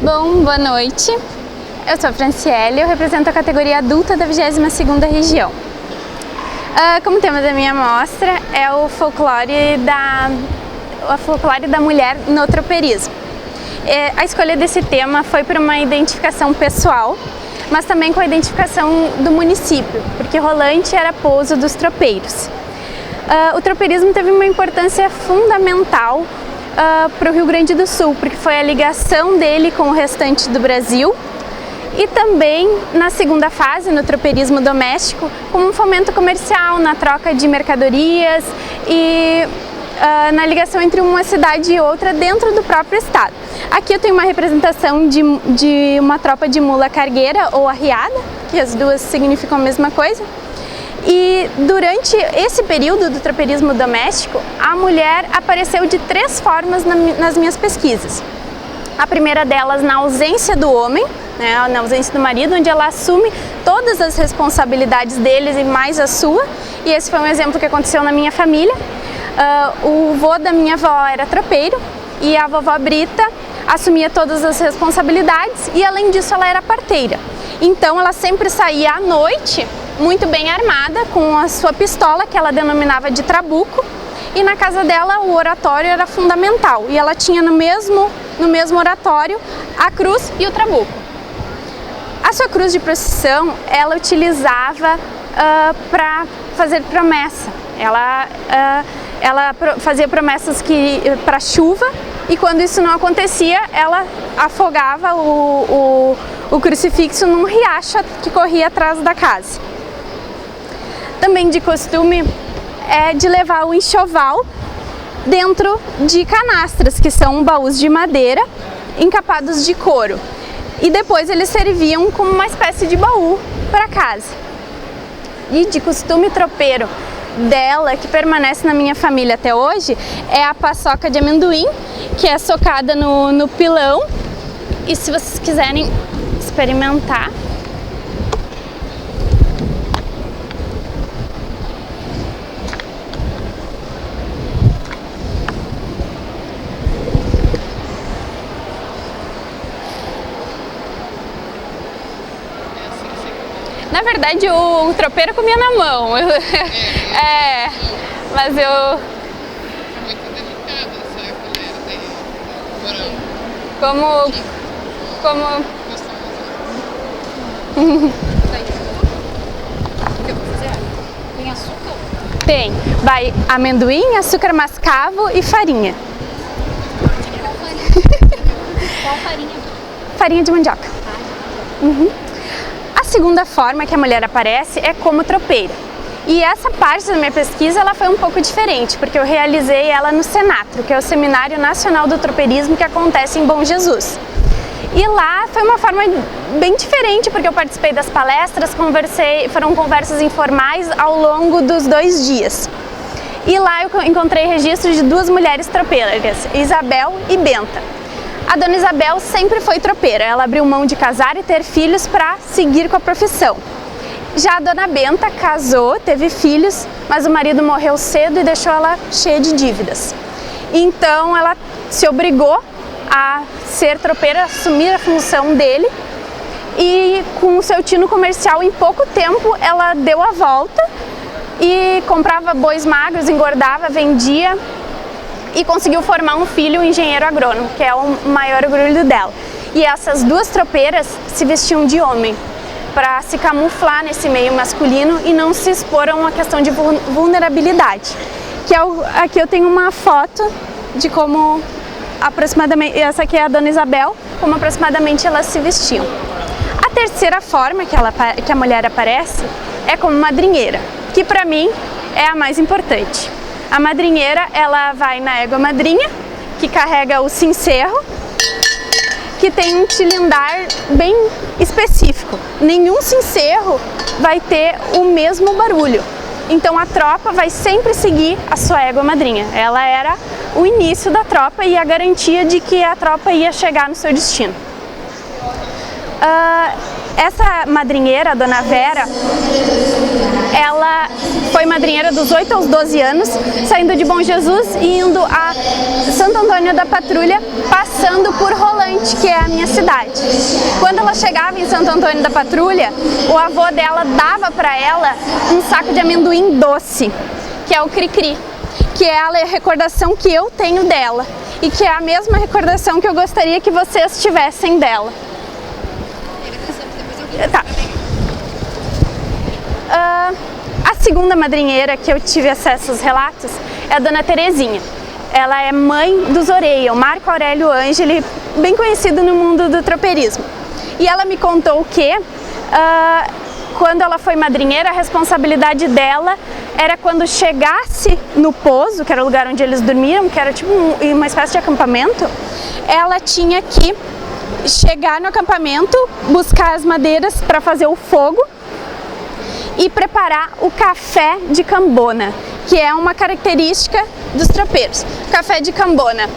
Bom, boa noite. Eu sou a Franciele, eu represento a categoria adulta da 22ª região. Como tema da minha mostra é o folclore da mulher no tropeirismo. A escolha desse tema foi por uma identificação pessoal, mas também com a identificação do município, porque Rolante era pouso dos tropeiros. O tropeirismo teve uma importância fundamental para o Rio Grande do Sul, porque foi a ligação dele com o restante do Brasil e também na segunda fase, no tropeirismo doméstico, como um fomento comercial, na troca de mercadorias e na ligação entre uma cidade e outra dentro do próprio estado. Aqui eu tenho uma representação de uma tropa de mula cargueira ou arriada, que as duas significam a mesma coisa. E durante esse período do tropeirismo doméstico, a mulher apareceu de 3 formas nas minhas pesquisas. A primeira delas na ausência do homem, na ausência do marido, onde ela assume todas as responsabilidades deles e mais a sua. E esse foi um exemplo que aconteceu na minha família. O vô da minha avó era tropeiro e a vovó Brita assumia todas as responsabilidades e além disso ela era parteira. Então ela sempre saía à noite muito bem armada, com a sua pistola, que ela denominava de trabuco, e na casa dela o oratório era fundamental, e ela tinha no mesmo oratório a cruz e o trabuco. A sua cruz de procissão, ela utilizava para fazer promessa, ela fazia promessas para chuva, e quando isso não acontecia, ela afogava o crucifixo num riacho que corria atrás da casa. Também de costume é de levar o enxoval dentro de canastras, que são baús de madeira encapados de couro. E depois eles serviam como uma espécie de baú para casa. E de costume tropeiro dela, que permanece na minha família até hoje, é a paçoca de amendoim, que é socada no pilão. E se vocês quiserem experimentar, na verdade o tropeiro comia na mão. Mas eu... É muito delicada essa colher de morango. Como... O que eu vou fazer? Tem açúcar? Tem. Vai amendoim, açúcar mascavo e farinha. Qual farinha? Farinha de mandioca. A segunda forma que a mulher aparece é como tropeira. E essa parte da minha pesquisa ela foi um pouco diferente, porque eu realizei ela no Senatro, que é o Seminário Nacional do Tropeirismo que acontece em Bom Jesus. E lá foi uma forma bem diferente, porque eu participei das palestras, foram conversas informais ao longo dos 2 dias. E lá eu encontrei registros de 2 mulheres tropeiras, Isabel e Benta. A dona Isabel sempre foi tropeira, ela abriu mão de casar e ter filhos para seguir com a profissão. Já a dona Benta casou, teve filhos, mas o marido morreu cedo e deixou ela cheia de dívidas. Então ela se obrigou a ser tropeira, assumir a função dele, e com o seu tino comercial em pouco tempo ela deu a volta e comprava bois magros, engordava, vendia e conseguiu formar um filho, um engenheiro agrônomo, que é o maior orgulho dela. E essas 2 tropeiras se vestiam de homem para se camuflar nesse meio masculino e não se expor a uma questão de vulnerabilidade. Aqui eu tenho uma foto de como aproximadamente, essa aqui é a dona Isabel, como aproximadamente elas se vestiam. A terceira forma que a mulher aparece é como madrinheira, que para mim é a mais importante. A madrinheira, ela vai na égua madrinha, que carrega o cencerro, que tem um tilindar bem específico. Nenhum cencerro vai ter o mesmo barulho. Então a tropa vai sempre seguir a sua égua madrinha. Ela era o início da tropa e a garantia de que a tropa ia chegar no seu destino. Essa madrinheira, a Dona Vera, ela foi madrinheira dos 8 aos 12 anos, saindo de Bom Jesus e indo a Santo Antônio da Patrulha, passando por Rolante, que é a minha cidade. Quando ela chegava em Santo Antônio da Patrulha, o avô dela dava para ela um saco de amendoim doce, que é o cri-cri, que é a recordação que eu tenho dela e que é a mesma recordação que eu gostaria que vocês tivessem dela. Tá. A segunda madrinheira que eu tive acesso aos relatos é a Dona Terezinha. Ela é mãe do Zoreia, o Marco Aurélio Ângeli, bem conhecido no mundo do tropeirismo. E ela me contou que quando ela foi madrinheira, a responsabilidade dela era quando chegasse no pouso, que era o lugar onde eles dormiam, que era tipo uma espécie de acampamento, ela tinha que chegar no acampamento, buscar as madeiras para fazer o fogo e preparar o café de cambona, que é uma característica dos tropeiros. O café de cambona,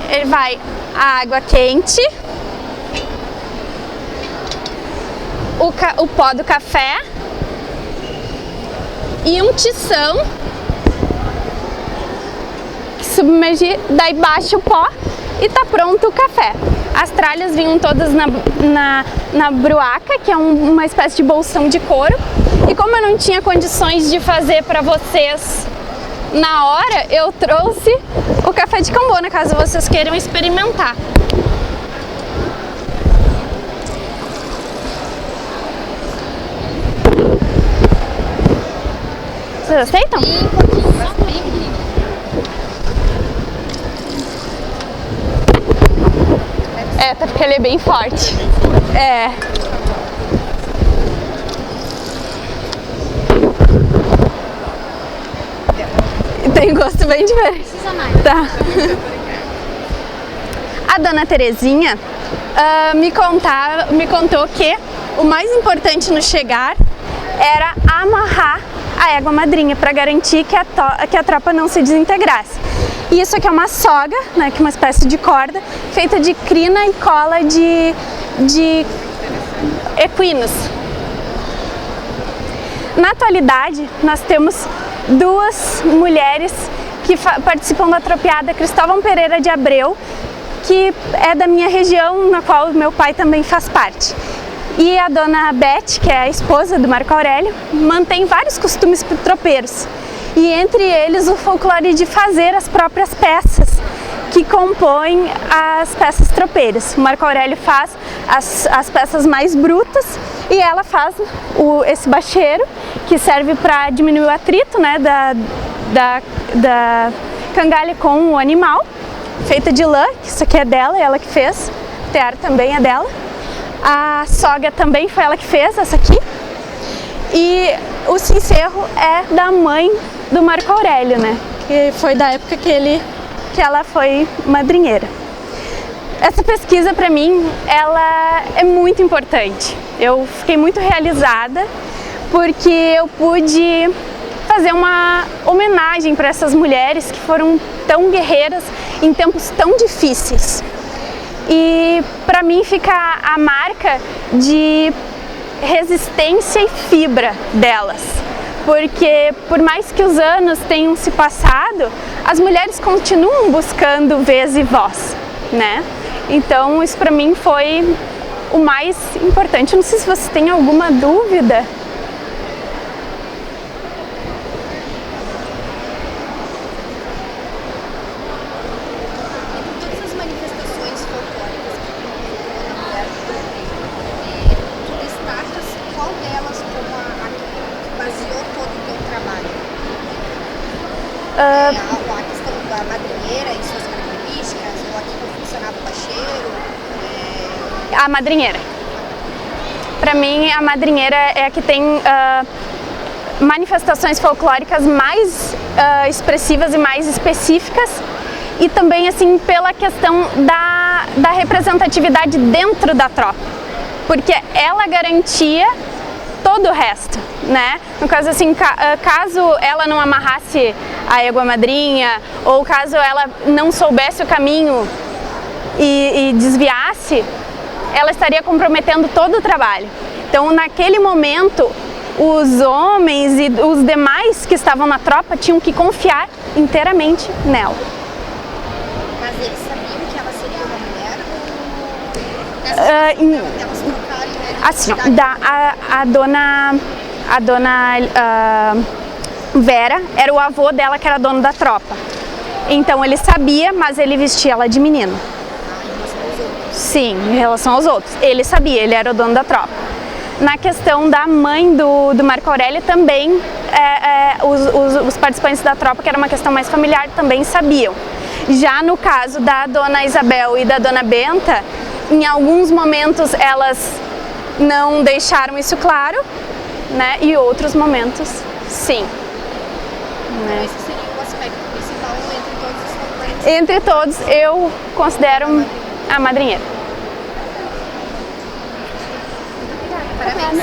ele vai a água quente, o pó do café e um tição que submergir, daí baixa o pó e tá pronto o café. As tralhas vinham todas na bruaca, que é uma espécie de bolsão de couro. E como eu não tinha condições de fazer para vocês na hora, eu trouxe o café de cambona, caso vocês queiram experimentar. Vocês aceitam? Até porque ele é bem forte. É. Tem gosto bem diferente. Precisa mais. Tá. A Dona Terezinha me contou que o mais importante no chegar era amarrar a égua madrinha para garantir que a tropa não se desintegrasse. E isso aqui é uma soga, né, que é uma espécie de corda, feita de crina e cola de equinos. Na atualidade, nós temos duas mulheres que participam da tropeada Cristóvão Pereira de Abreu, que é da minha região, na qual meu pai também faz parte. E a Dona Beth, que é a esposa do Marco Aurélio, mantém vários costumes tropeiros. E entre eles o folclore de fazer as próprias peças que compõem as peças tropeiras. O Marco Aurélio faz as peças mais brutas e ela faz esse bacheiro, que serve para diminuir o atrito, né, da cangalha com o animal, feita de lã, que isso aqui é dela, é ela que fez, o tear também é dela. A soga também foi ela que fez, essa aqui. E o cencerro é da mãe do Marco Aurélio, né? Que foi da época que ela foi madrinheira. Essa pesquisa para mim, ela é muito importante. Eu fiquei muito realizada porque eu pude fazer uma homenagem para essas mulheres que foram tão guerreiras em tempos tão difíceis. E para mim fica a marca de resistência e fibra delas, porque por mais que os anos tenham se passado, as mulheres continuam buscando vez e voz, né? Então isso para mim foi o mais importante. Não sei se você tem alguma dúvida. A questão da madrinheira e suas características, ou aqui como funcionava o bacheiro? A madrinheira. Para mim, a madrinheira é a que tem manifestações folclóricas mais expressivas e mais específicas, e também assim pela questão da representatividade dentro da tropa, porque ela garantia todo o resto, né? No caso assim, caso ela não amarrasse a égua madrinha, ou caso ela não soubesse o caminho e desviasse, ela estaria comprometendo todo o trabalho. Então, naquele momento, os homens e os demais que estavam na tropa tinham que confiar inteiramente nela. Mas eles sabiam que ela seria uma mulher? Elas trocaram, né? Assim, ó, a dona Vera era o avô dela que era dono da tropa. Então ele sabia, mas ele vestia ela de menino. Sim, em relação aos outros. Ele sabia, ele era o dono da tropa. Na questão da mãe do Marco Aurélio também, os participantes da tropa, que era uma questão mais familiar, também sabiam. Já no caso da dona Isabel e da dona Benta, em alguns momentos elas não deixaram isso claro, né? E outros momentos, sim. Né? Esse seria o aspecto principal entre todos os componentes. Entre todos, eu considero a madrinheira. Parabéns.